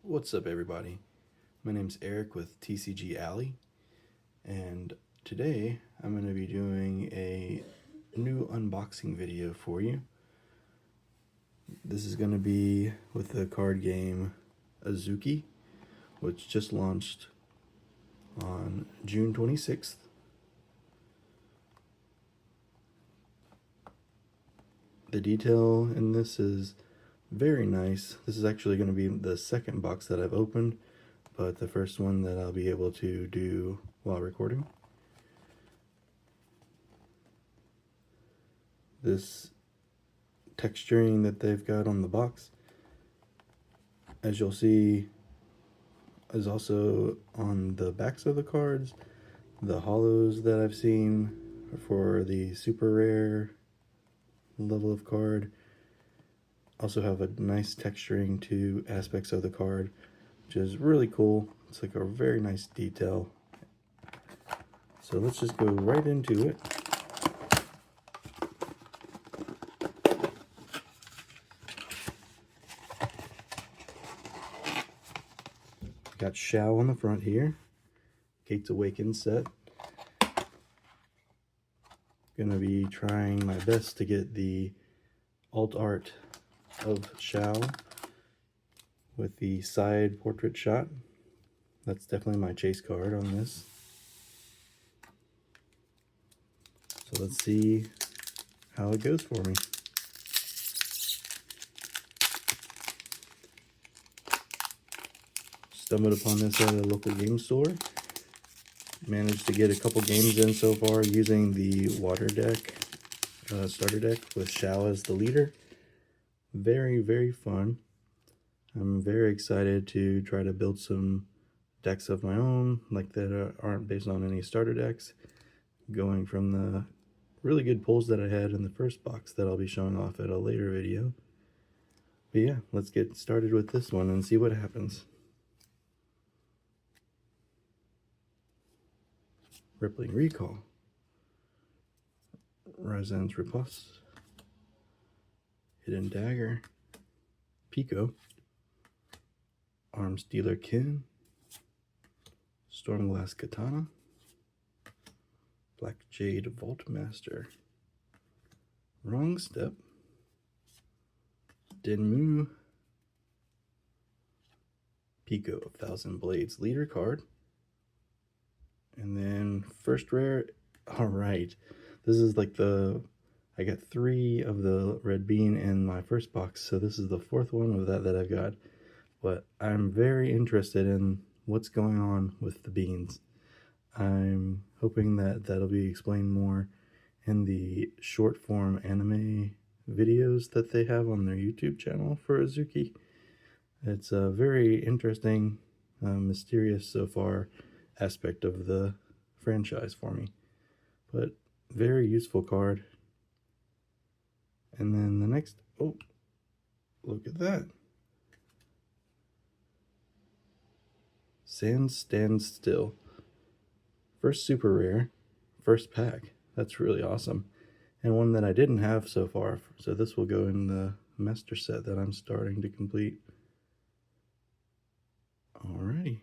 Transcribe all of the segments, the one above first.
What's up, everybody? My name's Eric with TCG Alley, and today I'm going to be doing a new unboxing video for you. This is going to be with the card game Azuki, which just launched on June 26th. The detail in this is very nice. This is actually going to be the second box that I've opened, but the first one that I'll be able to do while recording. This texturing that they've got on the box, as you'll see, is also on the backs of the cards. The holos that I've seen for the super rare level of card also have a nice texturing to aspects of the card, which is really cool. It's like a very nice detail. So let's just go right into it. Got Shao on the front here, Gates Awakened set. Gonna be trying my best to get the alt art of Shao with the side portrait shot. That's definitely my chase card on this. So let's see how it goes for me. Stumbled upon this at a local game store. Managed to get a couple games in so far using the water deck, starter deck with Shao as the leader. Very, very fun. I'm very excited to try to build some decks of my own, like that aren't based on any starter decks, going from the really good pulls that I had in the first box that I'll be showing off at a later video. But yeah, let's get started with this one and see what happens. Rippling Recall, Razan's Riposte, Hidden Dagger, Pico, Arms Dealer Kin, Stormglass Katana, Black Jade Vault Master, Wrong Step, Denmu, Pico of Thousand Blades leader card, and then first rare. All right, this is like I got 3 of the red bean in my first box, so this is the 4th one of that I've got. But I'm very interested in what's going on with the beans. I'm hoping that that'll be explained more in the short form anime videos that they have on their YouTube channel for Azuki. It's a very interesting, mysterious so far aspect of the franchise for me, but very useful card. And then the next, oh, look at that. Sand Stands Still. First super rare, first pack. That's really awesome. And one that I didn't have so far, so this will go in the master set that I'm starting to complete. Alrighty.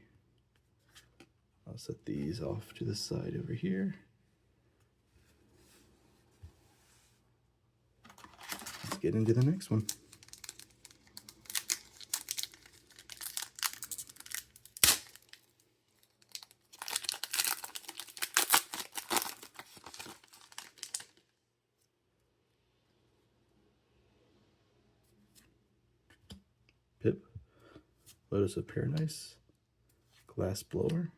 I'll set these off to the side over here. Let's get into the next one. Pip, Lotus of Paradise, Glass Blower,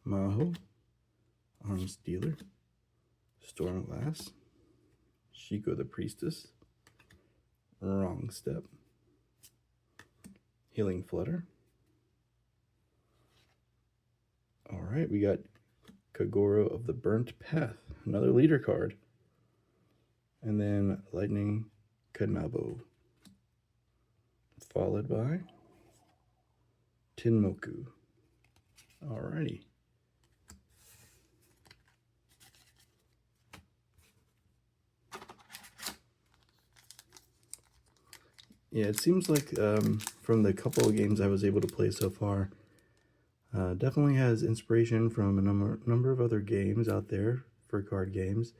Maho, Arms Dealer, Stormglass, Shiko the Priestess, Wrong Step, Healing Flutter. Alright, we got Kagoro of the Burnt Path, another leader card. And then Lightning Kanabo, followed by Tinmoku. Alrighty. Yeah, it seems like from the couple of games I was able to play so far, definitely has inspiration from a number of other games out there for card games,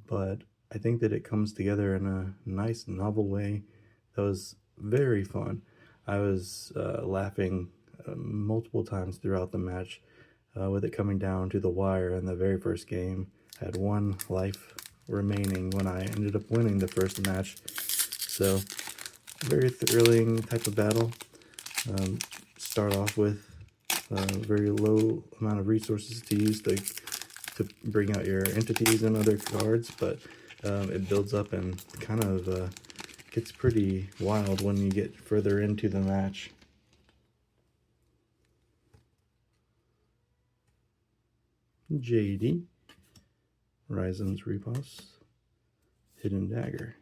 but I think that it comes together in a nice, novel way that was very fun. I was laughing multiple times throughout the match with it coming down to the wire in the very first game. I had 1 life remaining when I ended up winning the first match. So, very thrilling type of battle. Start off with a very low amount of resources to use to bring out your entities and other cards, but it builds up and kind of gets pretty wild when you get further into the match. JD, Ryzen's Repos, Hidden Dagger,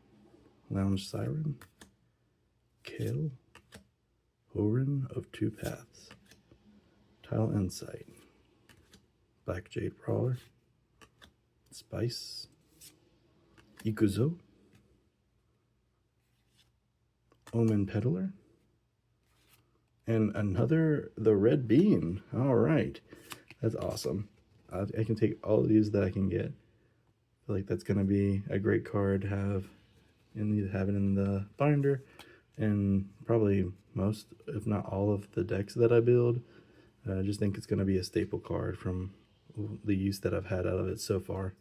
Lounge Siren, Kale, Horin of Two Paths, Tile Insight, Black Jade Brawler, Spice, Ikuzo, Omen Peddler, and another the Red Bean. All right, that's awesome. I can take all of these that I can get. I feel like that's going to be a great card to have have it in the binder, and probably most, if not all, of the decks that I build. I just think it's going to be a staple card from the use that I've had out of it so far.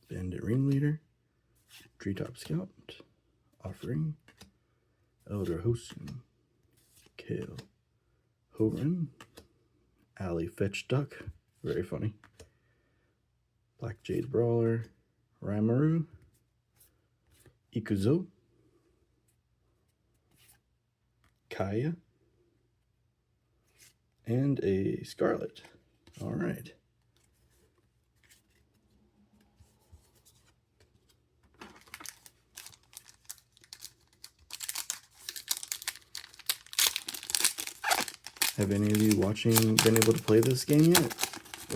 Bandit Ringleader, Treetop Scout, Offering, Elder Hosun, Kale, Horan, Alley Fetch Duck, very funny, Black Jade Brawler, Ramaru, Ikuzo, Kaya, and a Scarlet. All right. Have any of you watching been able to play this game yet?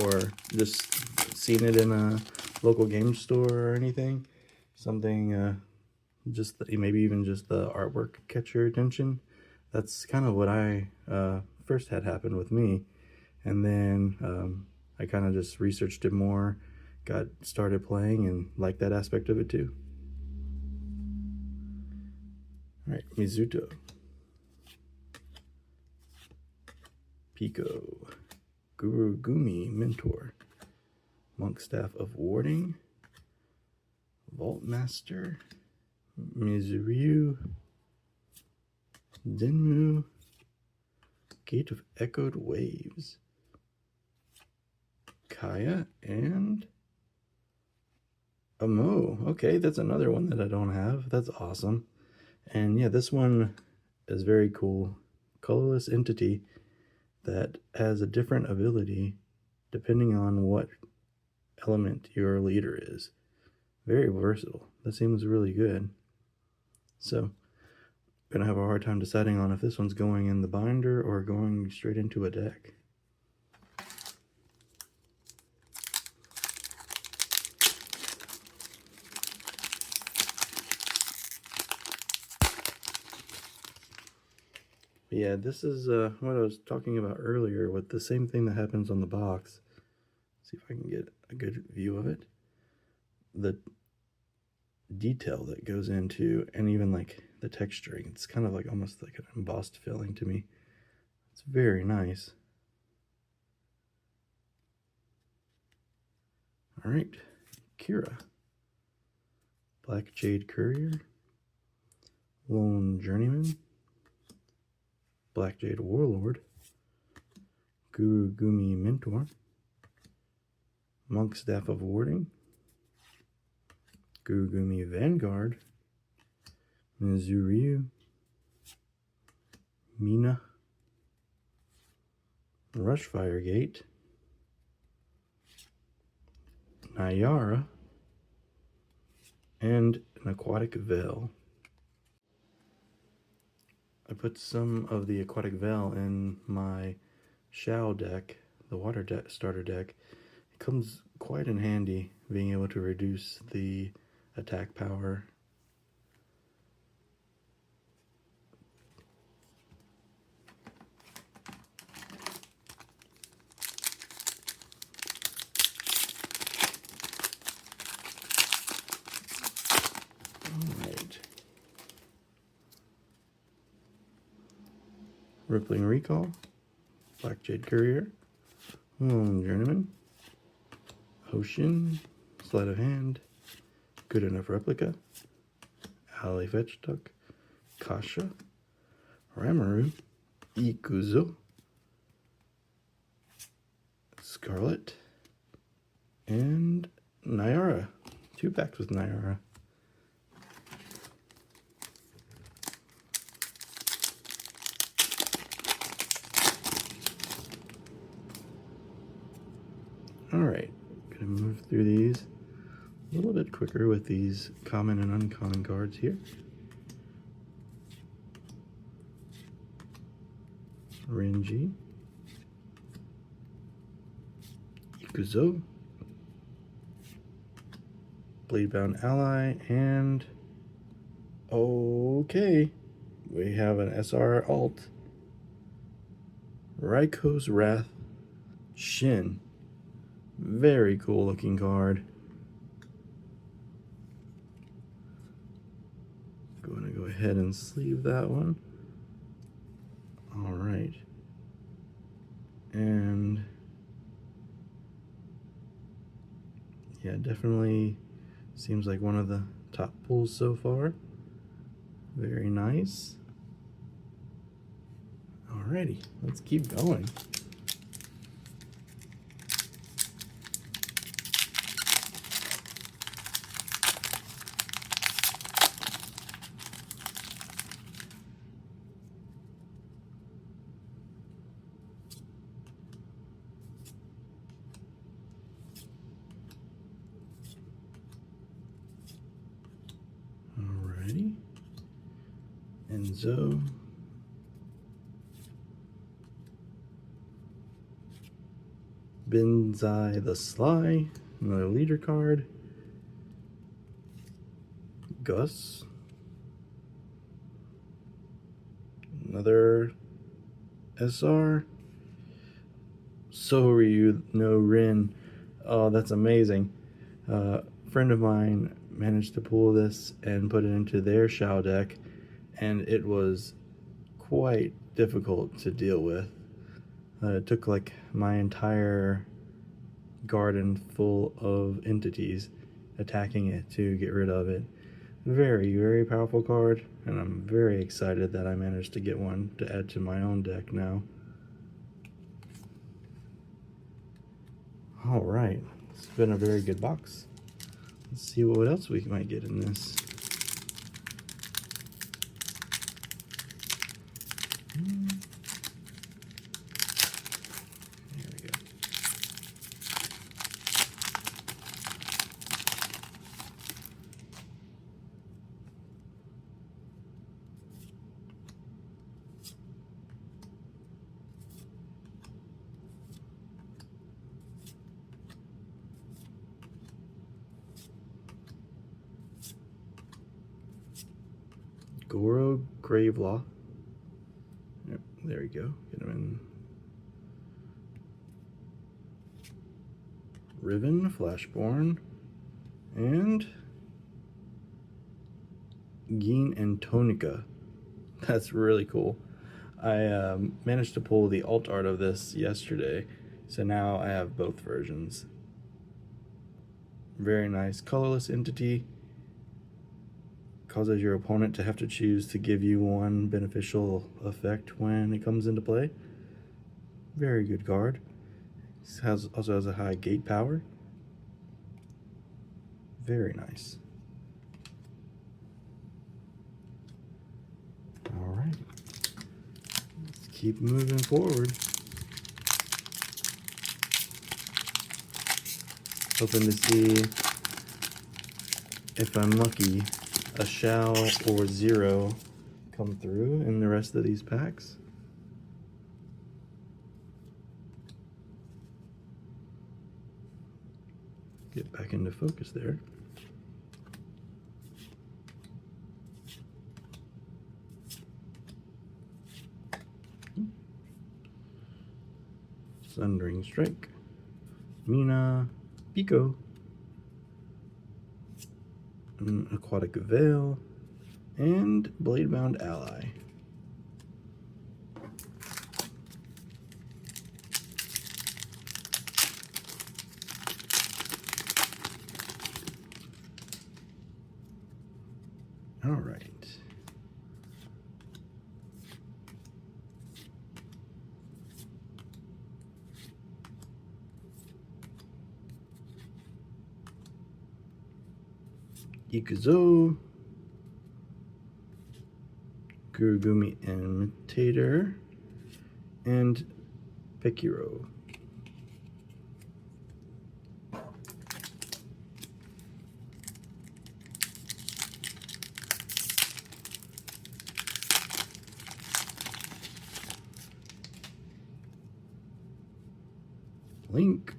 Or just seen it in a local game store or anything? Something, just maybe even just the artwork catch your attention? That's kind of what I first had happen with me. And then I kind of just researched it more, got started playing, and liked that aspect of it too. All right, Mizuto, Pico, Guru Gumi Mentor, Monk Staff of Warding, Vault Master, Mizuryu, Denmu, Gate of Echoed Waves, Kaya, and Amo. Okay, that's another one that I don't have. That's awesome. And yeah, this one is very cool. Colorless entity that has a different ability depending on what element your leader is. Very versatile. That seems really good. So, I'm gonna have a hard time deciding on if this one's going in the binder or going straight into a deck. Yeah, this is what I was talking about earlier with the same thing that happens on the box. See if I can get a good view of it. The detail that goes into, and even like the texturing, it's kind of like almost like an embossed feeling to me. It's very nice. All right, Kira, Black Jade Courier, Lone Journeyman, Black Jade Warlord, Guru Gumi Mentor, Monk Staff of Warding, Guru Gumi Vanguard, Mizuryu, Mina, Rushfire Gate, Nayara, and an Aquatic Veil. I put some of the Aquatic Veil in my Shao deck, the water starter deck. It comes quite in handy, being able to reduce the attack power. Alright. Rippling Recall, Black Jade Courier, Journeyman, Ocean, Sleight of Hand, Good Enough Replica, Alley Fetch Duck, Kasha, Ramaru, Ikuzo, Scarlet, and Nyara. 2 packs with Nyara. Alright, gonna move through these a little bit quicker with these common and uncommon cards here. Renji, Ikuzo, Bladebound Ally, and okay, we have an SR alt, Raiko's Wrath Shin. Very cool looking card. Going to go ahead and sleeve that one. All right. And yeah, definitely seems like one of the top pulls so far. Very nice. Alrighty, let's keep going. Alrighty. Enzo. Benzai the Sly, another leader card. Gus. Another SR. Soryu no Rin. Oh, that's amazing. A friend of mine managed to pull this and put it into their Shao deck, and it was quite difficult to deal with. It took like my entire garden full of entities attacking it to get rid of it. Very, very powerful card, and I'm very excited that I managed to get one to add to my own deck now. Alright, it's been a very good box. Let's see what else we might get in this. There we go. Goro Gravelaw. Yep, there we go. Get him in. Riven, Flashborn, and Gin and Tonica. That's really cool. I managed to pull the alt art of this yesterday, so now I have both versions. Very nice. Colorless entity. Causes your opponent to have to choose to give you one beneficial effect when it comes into play. Very good card. This also has a high gate power. Very nice. Alright. Let's keep moving forward. Hoping to see if I'm lucky. A Shao or Zero come through in the rest of these packs. Get back into focus there. Sundering Strike, Mina, Pico, an Aquatic Veil, and Bladebound Ally. All right. Ikuzo, Gurugumi Imitator, and Pekiro. Link.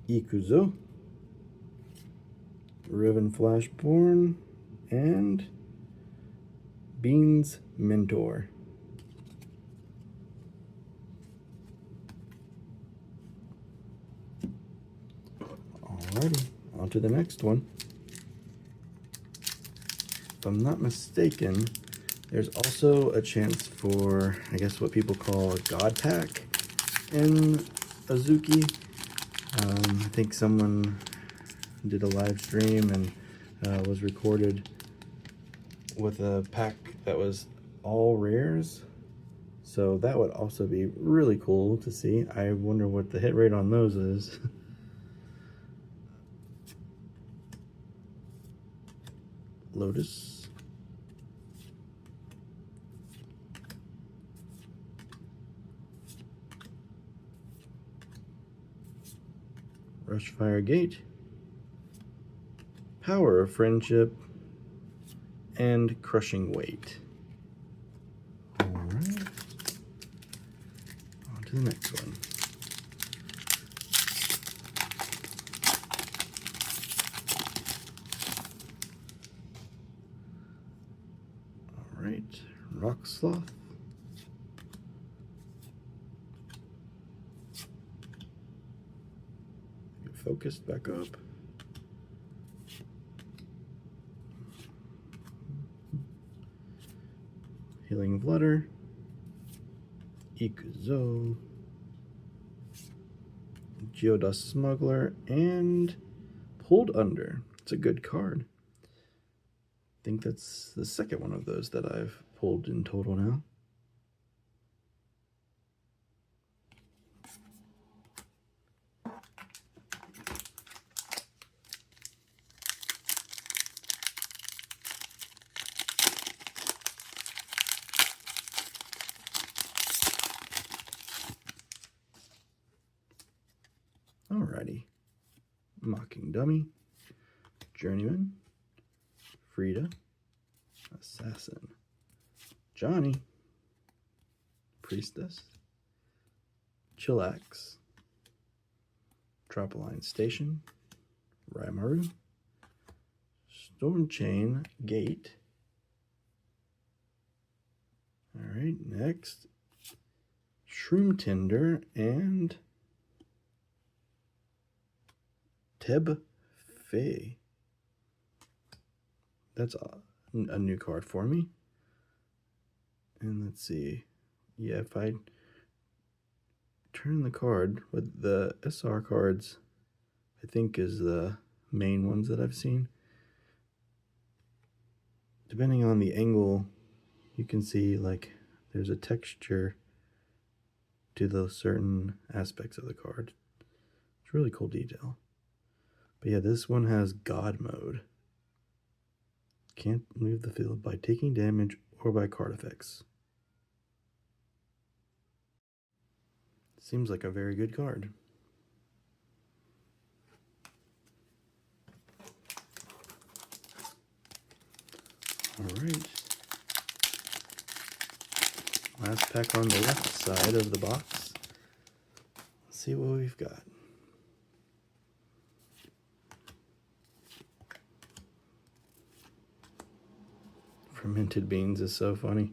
Ikuzo, Riven Flashborn, and Beans Mentor. Alrighty, on to the next one. If I'm not mistaken, there's also a chance for, I guess, what people call a God Pack in Azuki. I think someone did a live stream and was recorded with a pack that was all rares. So that would also be really cool to see. I wonder what the hit rate on those is. Lotus. Rushfire Gate. Power of Friendship. And Crushing Weight. Alright. On to the next one. Alright. Rock Sloth. Get focused back up. Healing Flutter, Ikuzo, Geodust Smuggler, and Pulled Under. It's a good card. I think that's the second one of those that I've pulled in total now. Alrighty. Mocking Dummy, Journeyman, Frida, Assassin, Johnny, Priestess, Chillax, Tropoline Station, Raimaru, Storm Chain Gate. Alright, next, Shroom Tinder and Teb Fey. That's a new card for me. And let's see. Yeah, if I turn the card with the SR cards, I think is the main ones that I've seen. Depending on the angle, you can see like there's a texture to those certain aspects of the card. It's really cool detail. But yeah, this one has God mode. Can't leave the field by taking damage or by card effects. Seems like a very good card. Alright. Last pack on the left side of the box. Let's see what we've got. Fermented beans is so funny.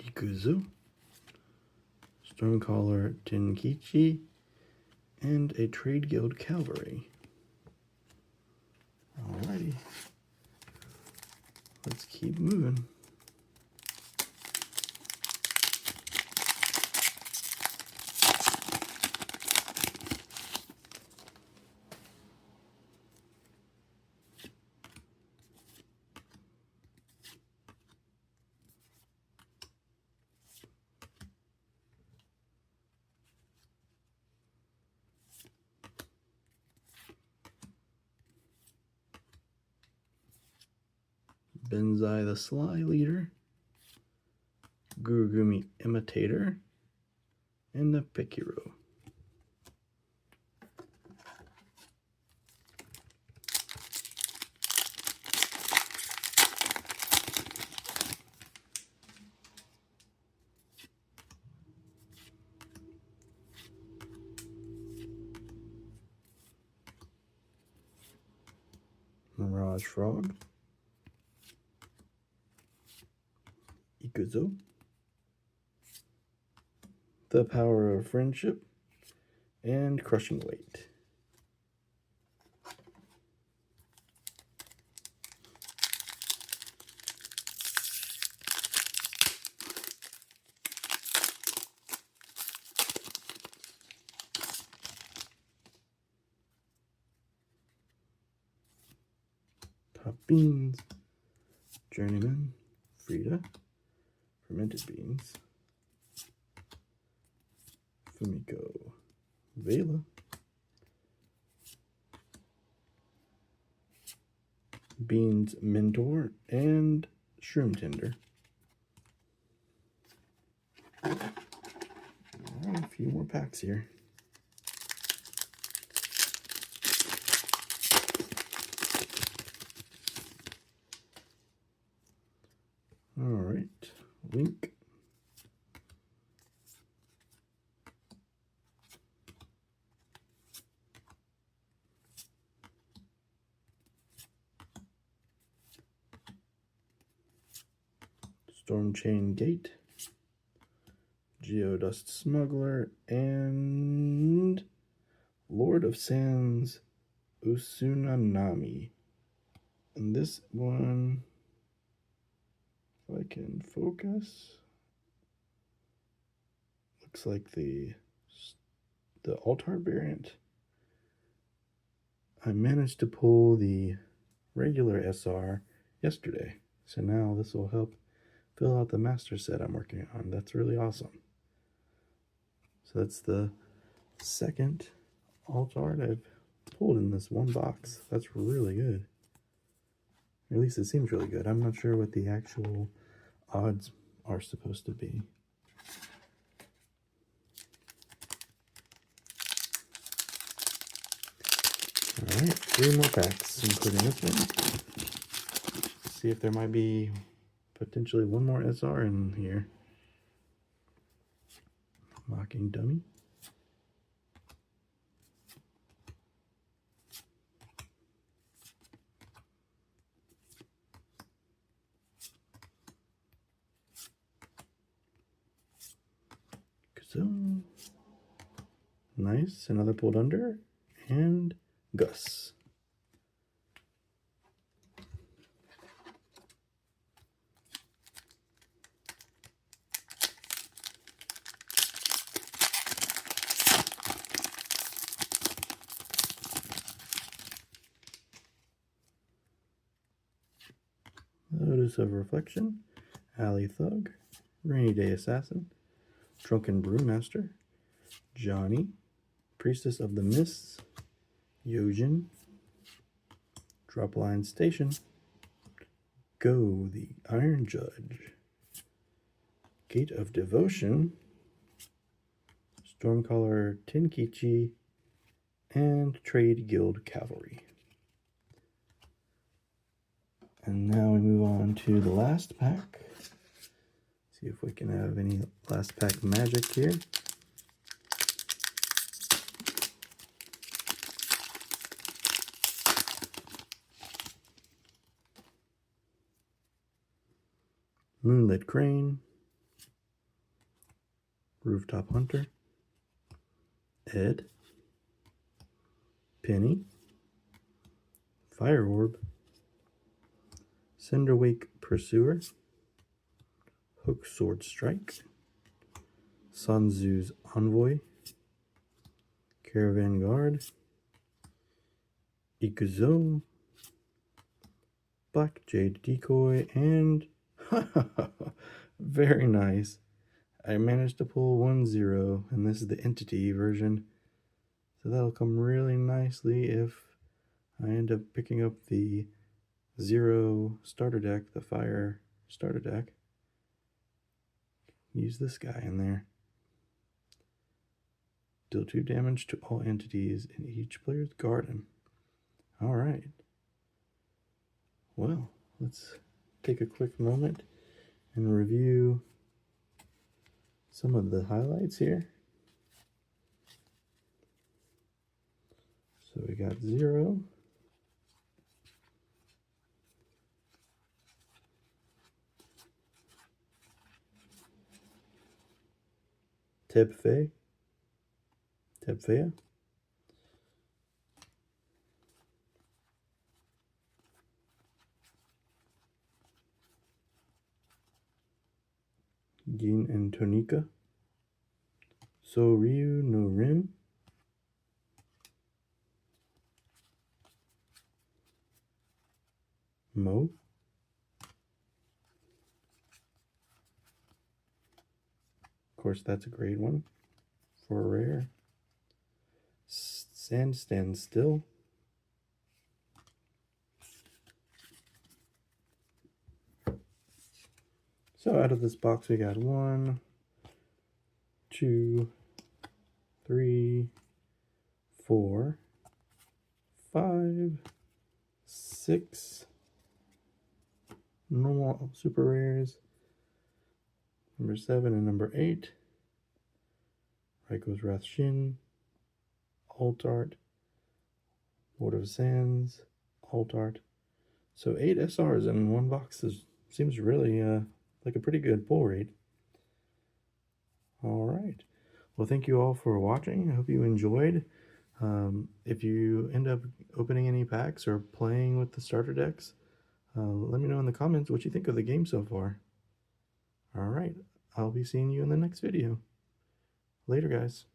Ikuzu, Stormcaller Tenkichi, and a Trade Guild Cavalry. Alrighty. Let's keep moving. Benzai the Sly Leader, Gurugumi Imitator, and the Pikiro. Mirage Frog, Ikuzo, The Power of Friendship, and Crushing Weight. Top Beans, Journeyman, Frida, Fermented Beans, Fumiko, Vela, Beans Mentor, and Shroom Tender. Alright, a few more packs here. Alright, Link, Stormchain Gate, Geodust Smuggler, and Lord of Sands Usunanami. And this one, if I can focus, looks like the Altar variant. I managed to pull the regular SR yesterday, so now this will help fill out the master set I'm working on. That's really awesome. So that's the second alt art I've pulled in this one box. That's really good. Or at least it seems really good. I'm not sure what the actual odds are supposed to be. Alright, 3 more packs, including this one. See if there might be potentially one more SR in here. Mocking Dummy. Kazoo. Nice, another pulled under. And Gus. Lotus of Reflection, Alley Thug, Rainy Day Assassin, Drunken Brewmaster, Johnny, Priestess of the Mists, Yojin, Dropline Station, Go the Iron Judge, Gate of Devotion, Stormcaller Tenkichi, and Trade Guild Cavalry. And now we move on to the last pack. See if we can have any last pack magic here. Moonlit Crane, Rooftop Hunter, Ed, Penny, Fire Orb, Cinderwake Pursuer, Hook Sword Strike, Sun Tzu's Envoy, Caravan Guard, Ikuzo, Black Jade Decoy, and very nice. I managed to pull 1-0, and this is the entity version. So that'll come really nicely if I end up picking up the 0 starter deck, the fire starter deck. Use this guy in there. Deal 2 damage to all entities in each player's garden. Alright. Well, let's take a quick moment and review some of the highlights here. So we got 0. Tebfea. Gin and Tonika. So Ryu no Rin. Mo. Of course, that's a great one for a rare. Sand Stands Still. So out of this box, we got 1, 2, 3, 4, 5, 6 normal super rares. Number 7 and number 8. Raiko's Wrath Shin, Alt Art, Lord of Sands, Alt Art. So 8 SRs in one box seems really like a pretty good pull rate. All right. Well, thank you all for watching. I hope you enjoyed. If you end up opening any packs or playing with the starter decks, let me know in the comments what you think of the game so far. All right. I'll be seeing you in the next video. Later, guys.